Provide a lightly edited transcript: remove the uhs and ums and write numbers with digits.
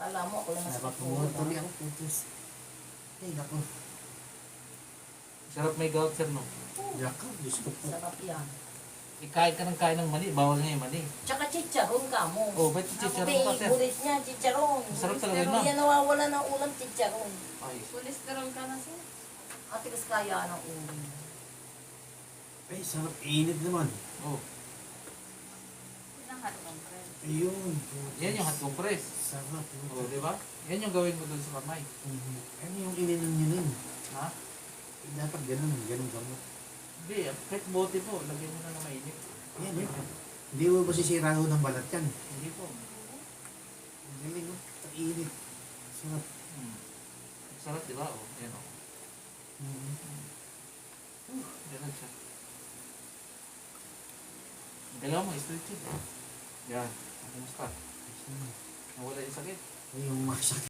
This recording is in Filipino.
Kala mo ako lang nasa Dapat puto. tuloy ako putos. Ay, naku. Sarap may gout, sir, no? Yaka, Diyos ko po. Sarap yan. Ikain ka ng kain ng mani, bawal nga yung mani. Tsaka chicharon ka mo. Oh, ba't chicharon Ako, pa, sir? favorite niya, chicharon. Masarap talaga yun, Hindi ma'am. yan nawawala ng ulam, chicharon. Ay, Cholesterol ka na sir. Ate kas kaya ng ulam. Ay, sarap init naman. oh. Pinanghalo ng friend. Ayun. putos. Yan yung hot compress. Sarap. Oh, di ba? Yan yung gawin mo dun sa kamay. Ano yung ininom nyo nun? Ha? Dapat ganun gamot. Hindi, kahit bote po, lagyan mo na ng mainit. Yan yun. Hindi mo ba sisira ho ng balat yan? Hindi po. Ang galing, no? Ang init. Sarap. Sarap, di ba? Oh, yan, oh. Ganun siya. Dalawa mo, stretch it. Yan. Kumusta? Nawala yung sakit. Ay, yung masakit.